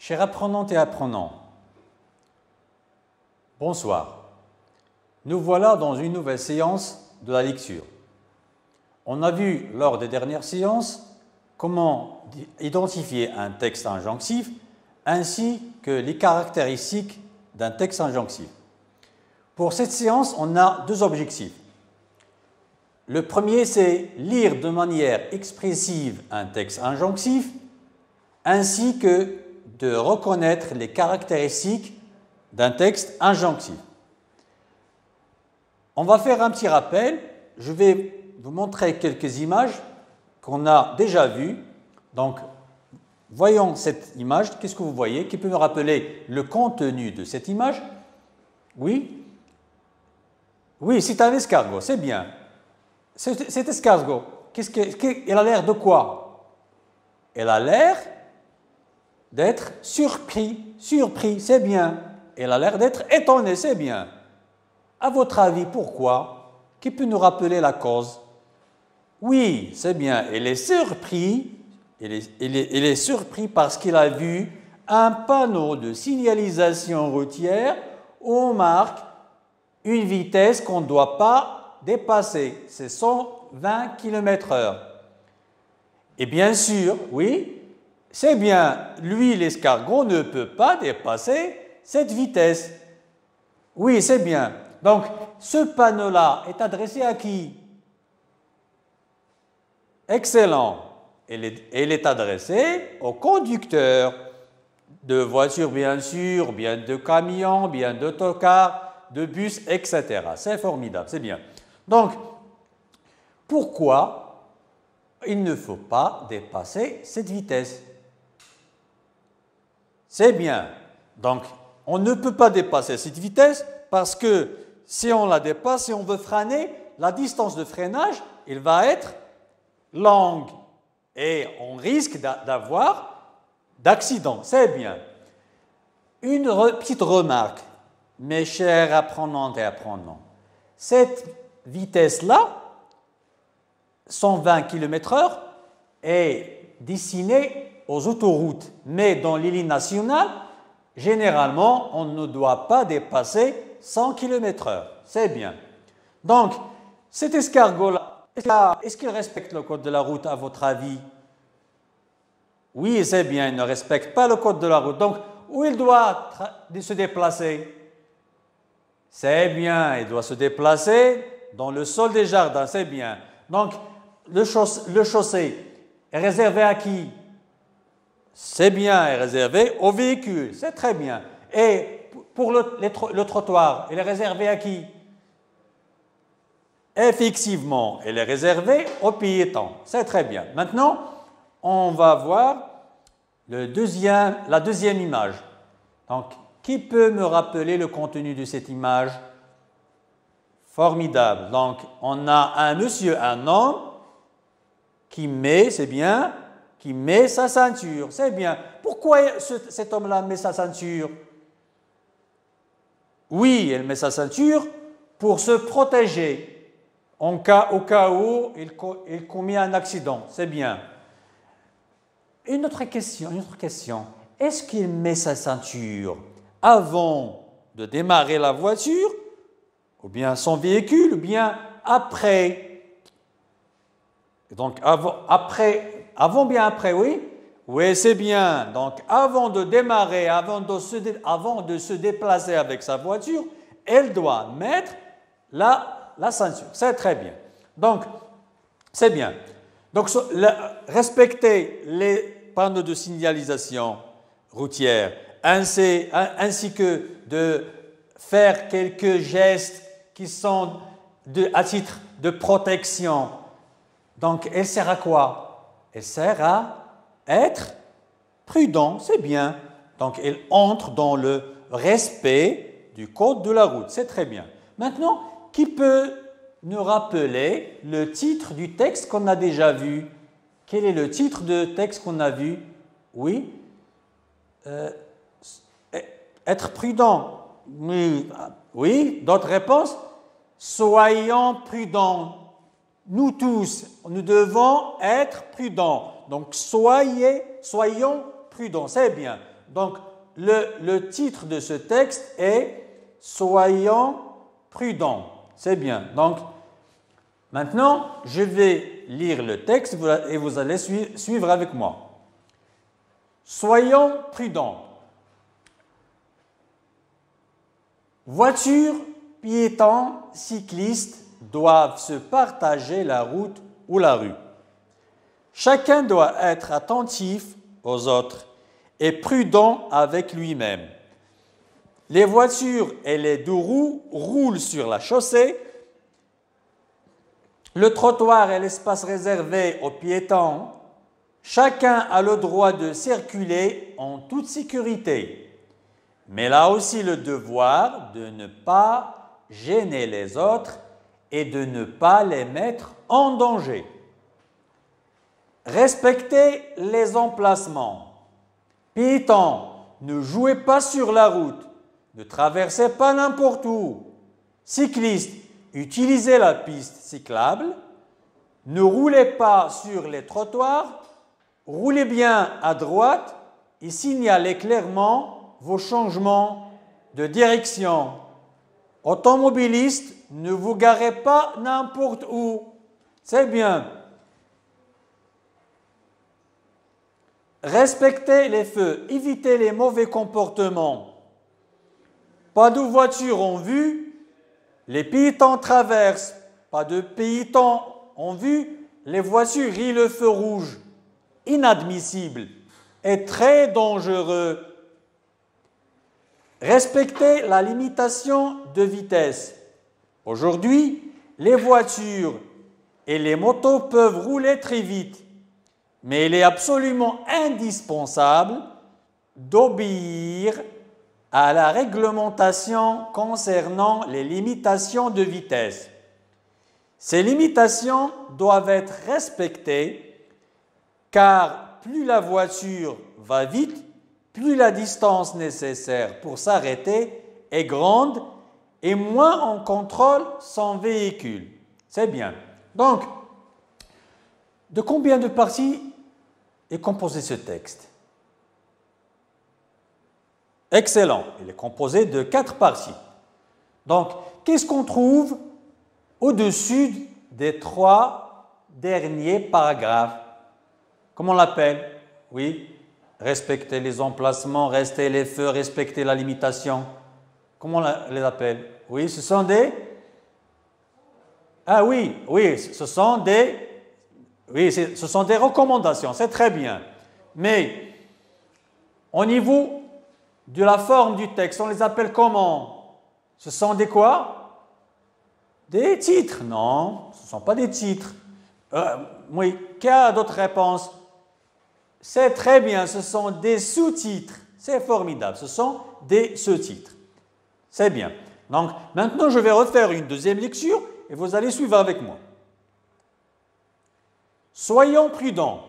Chers apprenantes et apprenants, bonsoir. Nous voilà dans une nouvelle séance de la lecture. On a vu lors des dernières séances comment identifier un texte injonctif ainsi que les caractéristiques d'un texte injonctif. Pour cette séance, on a deux objectifs. Le premier, c'est lire de manière expressive un texte injonctif ainsi que de reconnaître les caractéristiques d'un texte injonctif. On va faire un petit rappel. Je vais vous montrer quelques images qu'on a déjà vues. Donc, voyons cette image. Qu'est-ce que vous voyez? Qui peut me rappeler le contenu de cette image? Oui? Oui, c'est un escargot, c'est bien. Cet escargot, elle a l'air de quoi? Elle a l'air d'être surpris, c'est bien. Elle a l'air d'être étonnée, c'est bien. À votre avis, pourquoi? Qui peut nous rappeler la cause? Oui, c'est bien. Elle est surpris. Elle est surpris parce qu'il a vu un panneau de signalisation routière où on marque une vitesse qu'on ne doit pas dépasser. C'est 120 km/h. Et bien sûr, oui, c'est bien. Lui, l'escargot, ne peut pas dépasser cette vitesse. Oui, c'est bien. Donc, ce panneau-là est adressé à qui? Excellent. Il est adressé au conducteur de voitures, bien sûr, bien de camions, bien d'autocars, de bus, etc. C'est formidable, c'est bien. Donc, pourquoi il ne faut pas dépasser cette vitesse? C'est bien. Donc, on ne peut pas dépasser cette vitesse parce que si on la dépasse, si on veut freiner, la distance de freinage, elle va être longue et on risque d'avoir d'accident. C'est bien. Une petite remarque, mes chers apprenantes et apprenants. Cette vitesse-là, 120 km/h, est destinée aux autoroutes, mais dans les lignes nationales, généralement, on ne doit pas dépasser 100 km/h. C'est bien. Donc, cet escargot-là, est-ce qu'il respecte le code de la route, à votre avis? Oui, c'est bien, il ne respecte pas le code de la route. Donc, où il doit se déplacer? C'est bien, il doit se déplacer dans le sol des jardins, c'est bien. Donc, le chaussée est réservé à qui? C'est bien, est réservé aux véhicules, c'est très bien. Et pour le trottoir, il est réservé à qui? Effectivement, il est réservé aux piétons, c'est très bien. Maintenant, on va voir la deuxième image. Donc, qui peut me rappeler le contenu de cette image? Formidable. Donc, on a un monsieur, un homme, qui met, c'est bien, qui met sa ceinture. C'est bien. Pourquoi cet homme-là met sa ceinture? Oui, il met sa ceinture pour se protéger au cas où il commet un accident. C'est bien. Une autre question. Est-ce qu'il met sa ceinture avant de démarrer la voiture, ou bien son véhicule, ou bien après? Donc, avant bien après, oui? Oui, c'est bien. Donc, avant de démarrer, avant de se déplacer avec sa voiture, elle doit mettre la ceinture. C'est très bien. Donc, c'est bien. Donc, respecter les panneaux de signalisation routière, ainsi que de faire quelques gestes qui sont à titre de protection. Donc, elle sert à quoi? Elle sert à être prudent, c'est bien. Donc, elle entre dans le respect du code de la route, c'est très bien. Maintenant, qui peut nous rappeler le titre du texte qu'on a déjà vu? Quel est le titre de texte qu'on a vu? Oui? Être prudent. Oui, d'autres réponses? Soyons prudents. Nous tous, nous devons être prudents. Donc, soyons prudents, c'est bien. Donc, le titre de ce texte est « Soyons prudents ». C'est bien. Donc, maintenant, je vais lire le texte et vous allez suivre avec moi. Soyons prudents. Voitures, piétons, cyclistes doivent se partager la route ou la rue. Chacun doit être attentif aux autres et prudent avec lui-même. Les voitures et les deux roues roulent sur la chaussée. Le trottoir est l'espace réservé aux piétons. Chacun a le droit de circuler en toute sécurité. Mais là aussi le devoir de ne pas gêner les autres et de ne pas les mettre en danger. Respectez les emplacements. Piétons, ne jouez pas sur la route. Ne traversez pas n'importe où. Cyclistes, utilisez la piste cyclable. Ne roulez pas sur les trottoirs. Roulez bien à droite et signalez clairement vos changements de direction. Automobilistes, ne vous garez pas n'importe où. C'est bien. Respectez les feux, évitez les mauvais comportements. Pas de voiture en vue, les piétons traversent. Pas de piétons en vue, les voitures rient le feu rouge. Inadmissible et très dangereux. Respectez la limitation de vitesse. Aujourd'hui, les voitures et les motos peuvent rouler très vite, mais il est absolument indispensable d'obéir à la réglementation concernant les limitations de vitesse. Ces limitations doivent être respectées car plus la voiture va vite, plus la distance nécessaire pour s'arrêter est grande et moins on contrôle son véhicule. C'est bien. Donc, de combien de parties est composé ce texte? Excellent. Il est composé de 4 parties. Donc, qu'est-ce qu'on trouve au-dessus des 3 derniers paragraphes? Comment on l'appelle? Oui. Respecter les emplacements, rester les feux, respecter la limitation. Comment on les appelle? Oui, ce sont des... Ah oui, ce sont des... Oui, ce sont des recommandations, c'est très bien. Mais au niveau de la forme du texte, on les appelle comment? Ce sont des quoi? Des titres? Non, ce ne sont pas des titres. Oui, qui a d'autres réponses? C'est très bien, ce sont des sous-titres. C'est formidable, ce sont des sous-titres. C'est bien. Donc, maintenant, je vais refaire une deuxième lecture et vous allez suivre avec moi. Soyons prudents.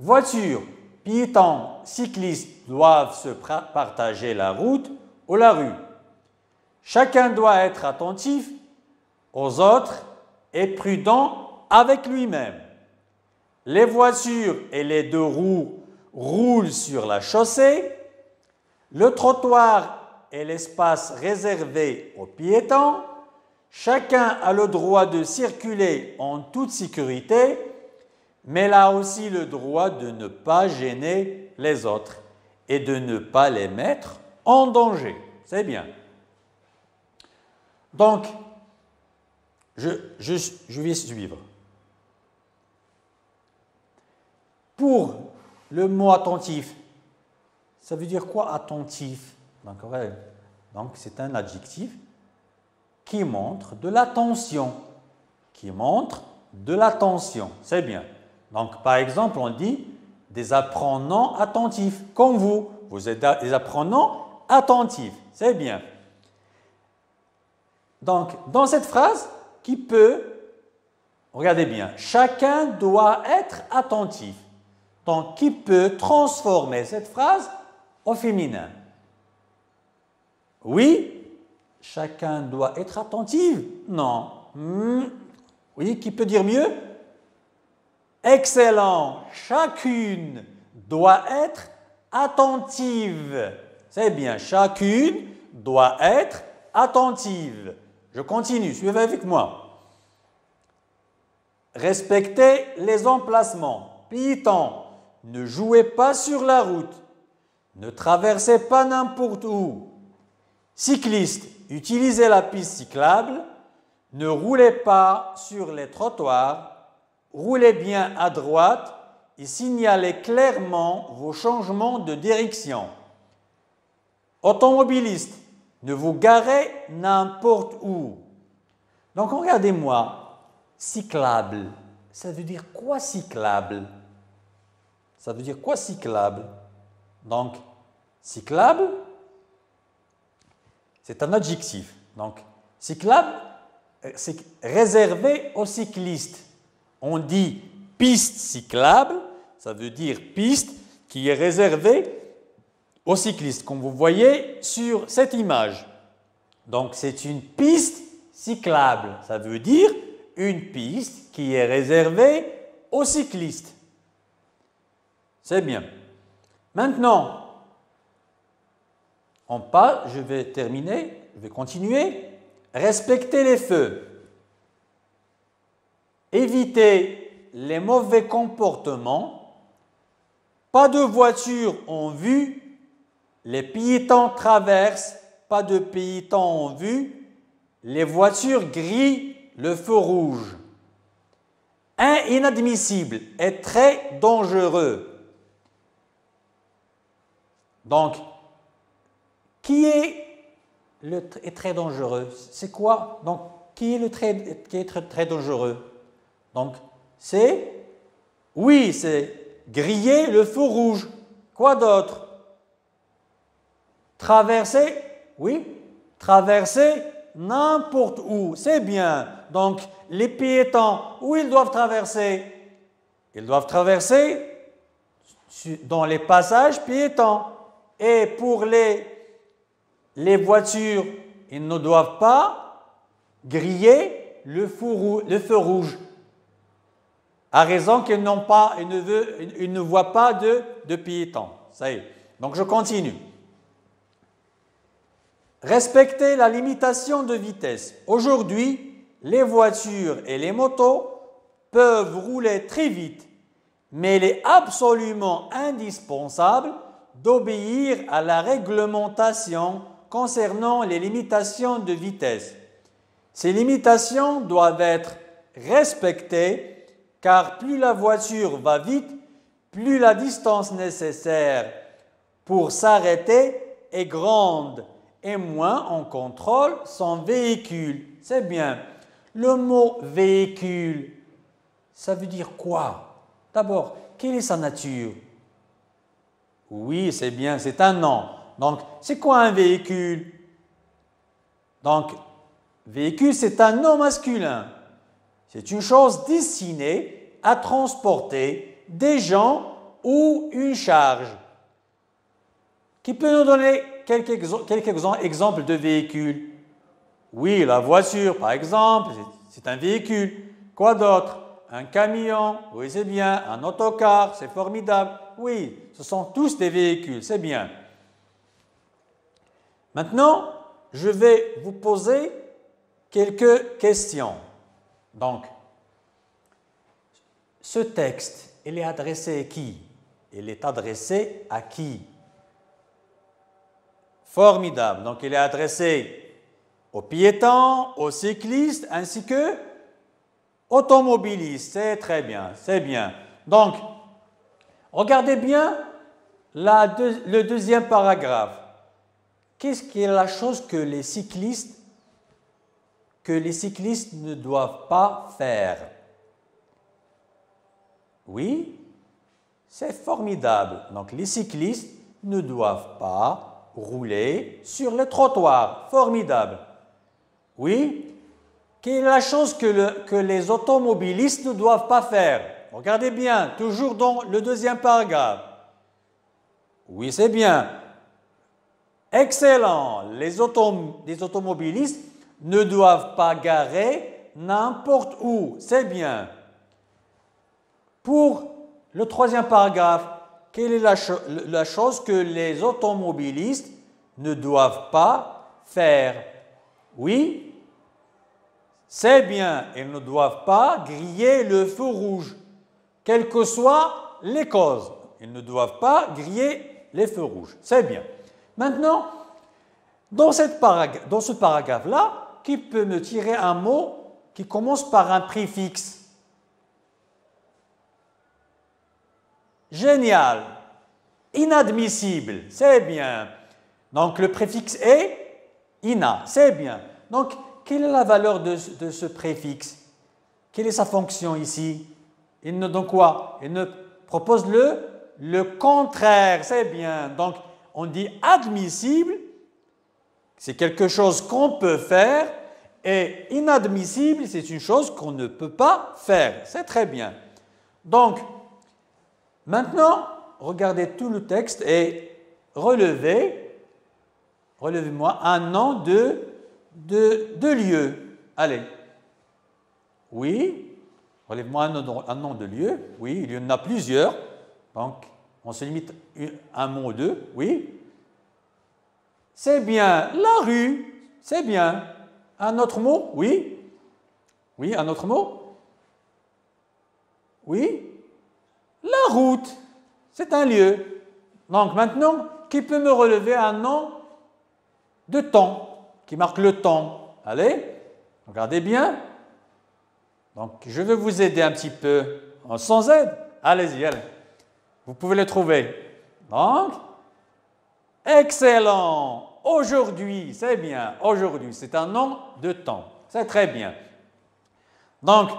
Voitures, piétons, cyclistes doivent se partager la route ou la rue. Chacun doit être attentif aux autres et prudent avec lui-même. Les voitures et les deux roues roulent sur la chaussée. Le trottoir est l'espace réservé aux piétons. Chacun a le droit de circuler en toute sécurité, mais là aussi le droit de ne pas gêner les autres et de ne pas les mettre en danger. C'est bien. Donc, je vais suivre. Pour le mot attentif, ça veut dire quoi attentif? Donc c'est un adjectif qui montre de l'attention. Qui montre de l'attention. C'est bien. Donc par exemple, on dit des apprenants attentifs, comme vous. Vous êtes des apprenants attentifs. C'est bien. Donc dans cette phrase, qui peut, regardez bien, chacun doit être attentif. Donc, qui peut transformer cette phrase au féminin? Oui, chacun doit être attentif. Non. Oui, qui peut dire mieux? Excellent. Chacune doit être attentive. C'est bien, chacune doit être attentive. Je continue, suivez avec moi. Respectez les emplacements. Piétons, ne jouez pas sur la route. Ne traversez pas n'importe où. Cyclistes, utilisez la piste cyclable. Ne roulez pas sur les trottoirs. Roulez bien à droite et signalez clairement vos changements de direction. Automobilistes, ne vous garez n'importe où. Donc regardez-moi. Cyclable, ça veut dire quoi cyclable? Ça veut dire quoi cyclable? Donc, cyclable, c'est un adjectif. Donc, cyclable, c'est réservé aux cyclistes. On dit piste cyclable, ça veut dire piste qui est réservée aux cyclistes, comme vous voyez sur cette image. Donc, c'est une piste cyclable, ça veut dire une piste qui est réservée aux cyclistes. C'est bien. Maintenant, je vais terminer, je vais continuer. Respectez les feux. Évitez les mauvais comportements. Pas de voiture en vue. Les piétons traversent. Pas de piétons en vue. Les voitures grillent le feu rouge. Inadmissible et très dangereux. Donc, qui est très dangereux? C'est quoi? Donc, qui est très dangereux? Donc, c'est griller le feu rouge. Quoi d'autre? Traverser, traverser n'importe où, c'est bien. Donc, les piétons, où ils doivent traverser? Ils doivent traverser dans les passages piétons. Et pour les voitures, ils ne doivent pas griller le feu rouge. À raison qu'ils ne voient pas de piétons. Ça y est. Donc, je continue. Respectez la limitation de vitesse. Aujourd'hui, les voitures et les motos peuvent rouler très vite, mais il est absolument indispensable d'obéir à la réglementation concernant les limitations de vitesse. Ces limitations doivent être respectées car plus la voiture va vite, plus la distance nécessaire pour s'arrêter est grande et moins on contrôle son véhicule. C'est bien. Le mot véhicule, ça veut dire quoi? D'abord, quelle est sa nature? Oui, c'est bien, c'est un nom. Donc, c'est quoi un véhicule? Donc, véhicule, c'est un nom masculin. C'est une chose destinée à transporter des gens ou une charge. Qui peut nous donner quelques exemples de véhicules? Oui, la voiture, par exemple, c'est un véhicule. Quoi d'autre? Un camion, oui, c'est bien. Un autocar, c'est formidable. Oui, ce sont tous des véhicules, c'est bien. Maintenant, je vais vous poser quelques questions. Donc, ce texte, il est adressé à qui? Il est adressé à qui? Formidable. Donc, il est adressé aux piétons, aux cyclistes, ainsi que automobilistes. C'est très bien, c'est bien. Donc, regardez bien le deuxième paragraphe. Qu'est-ce qui est la chose que les cyclistes ne doivent pas faire? Oui, c'est formidable. Donc, les cyclistes ne doivent pas rouler sur le trottoir. Formidable. Oui, quelle est la chose que les automobilistes ne doivent pas faire? Regardez bien, toujours dans le deuxième paragraphe. Oui, c'est bien. Excellent. Les automobilistes ne doivent pas garer n'importe où. C'est bien. Pour le troisième paragraphe, quelle est la chose que les automobilistes ne doivent pas faire? Oui, c'est bien, ils ne doivent pas griller le feu rouge, quelles que soient les causes. Ils ne doivent pas griller les feux rouges. C'est bien. Maintenant, dans ce paragraphe-là, qui peut me tirer un mot qui commence par un préfixe? Génial. Inadmissible. C'est bien. Donc, le préfixe est ina. C'est bien. Donc, quelle est la valeur de ce préfixe? Quelle est sa fonction ici? Il ne donne quoi? Il ne propose le contraire. C'est bien. Donc, on dit admissible, c'est quelque chose qu'on peut faire, et inadmissible, c'est une chose qu'on ne peut pas faire. C'est très bien. Donc, maintenant, regardez tout le texte et relevez-moi un nom de lieu. Allez. Oui. Relève-moi un nom de lieu. Oui, il y en a plusieurs. Donc, on se limite un mot ou deux. Oui. C'est bien. La rue. C'est bien. Un autre mot? Oui. Oui, un autre mot? Oui. La route. C'est un lieu. Donc, maintenant, qui peut me relever un nom de temps, qui marque le temps? Allez, regardez bien. Donc, je vais vous aider un petit peu sans aide. Allez-y, allez. Vous pouvez le trouver. Donc, excellent. Aujourd'hui, c'est bien. Aujourd'hui, c'est un nom de temps. C'est très bien. Donc,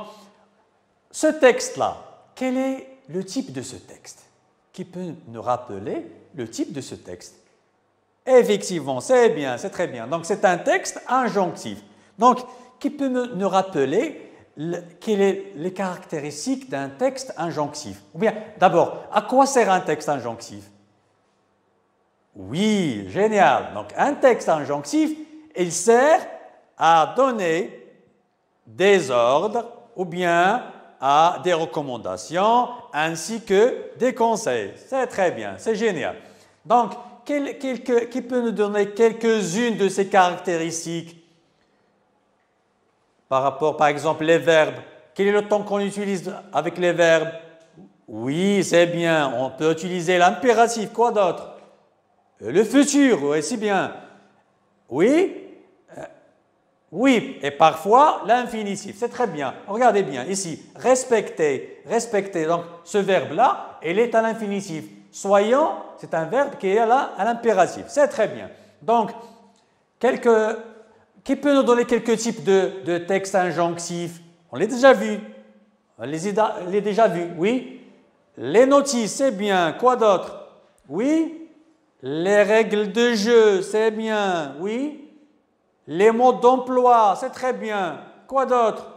ce texte-là, quel est le type de ce texte? Qui peut nous rappeler le type de ce texte? Effectivement, c'est bien, c'est très bien. Donc, c'est un texte injonctif. Donc, qui peut nous rappeler quelles sont les caractéristiques d'un texte injonctif? Ou bien, d'abord, à quoi sert un texte injonctif? Oui, génial. Donc, un texte injonctif, il sert à donner des ordres ou bien à des recommandations ainsi que des conseils. C'est très bien, c'est génial. Donc, qui peut nous donner quelques-unes de ces caractéristiques par rapport, par exemple, les verbes? Quel est le temps qu'on utilise avec les verbes? Oui, c'est bien. On peut utiliser l'impératif. Quoi d'autre? Le futur, oui, c'est bien. Oui, oui, et parfois l'infinitif. C'est très bien. Regardez bien ici. Respecter, respecter. Donc, ce verbe-là, il est à l'infinitif. Soyons, c'est un verbe qui est à l'impératif. C'est très bien. Donc, qui peut nous donner quelques types de textes injonctifs? On l'a déjà vu. On les déjà vus, oui. Les notices, c'est bien. Quoi d'autre? Oui. Les règles de jeu, c'est bien. Oui. Les mots d'emploi, c'est très bien. Quoi d'autre?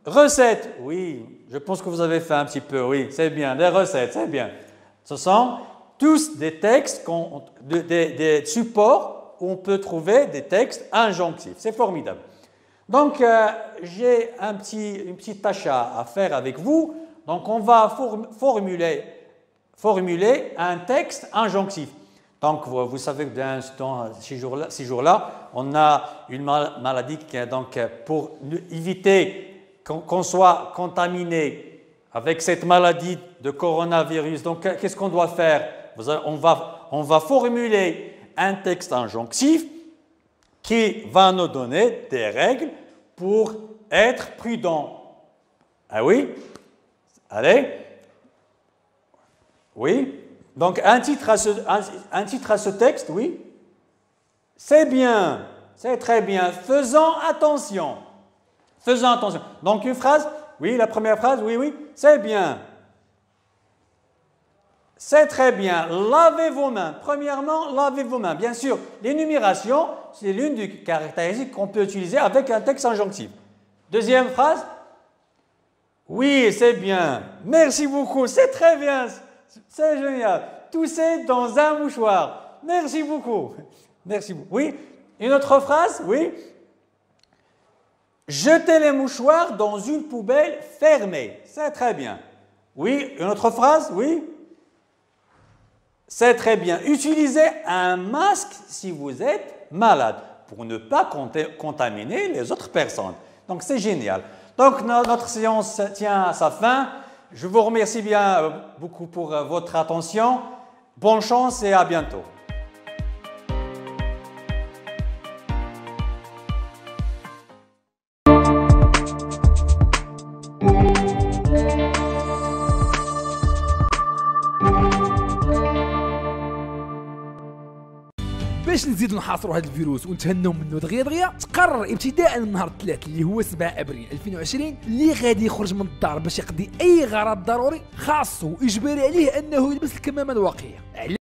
Recettes, oui. Je pense que vous avez fait un petit peu, oui. C'est bien. Des recettes, c'est bien. Ce sont tous des textes, des supports où on peut trouver des textes injonctifs. C'est formidable. Donc, j'ai une petite tâche à faire avec vous. Donc, on va formuler un texte injonctif. Donc, vous savez que dans ces jours-là, on a une maladie donc, pour éviter qu'on soit contaminé avec cette maladie de coronavirus. Donc, qu'est-ce qu'on doit faire? On va formuler un texte injonctif qui va nous donner des règles pour être prudent. Ah oui? Allez? Oui? Donc, un titre à ce texte, oui? C'est bien, c'est très bien. Faisons attention. Faisons attention. Donc, une phrase, oui, la première phrase, oui, oui, c'est bien. C'est très bien. Lavez vos mains. Premièrement, lavez vos mains. Bien sûr, l'énumération, c'est l'une des caractéristiques qu'on peut utiliser avec un texte injonctif. Deuxième phrase, oui, c'est bien. Merci beaucoup, c'est très bien. C'est génial. Tousser dans un mouchoir. Merci beaucoup. Merci beaucoup. Oui. Une autre phrase, oui. Jetez les mouchoirs dans une poubelle fermée. C'est très bien. Oui. Une autre phrase, oui. C'est très bien. Utilisez un masque si vous êtes malade pour ne pas contaminer les autres personnes. Donc, c'est génial. Donc, notre séance tient à sa fin. Je vous remercie bien beaucoup pour votre attention. Bonne chance et à bientôt. باش نزيدو نحاصروا هذا الفيروس ونتهنوا منه دغيا دغيا، تقرر ابتداء من نهار الثلاث اللي هو 7 ابريل 2020 اللي غادي يخرج من الدار باش يقضي اي غرض ضروري خاص واجباري عليه انه يلبس الكمامه الواقيه.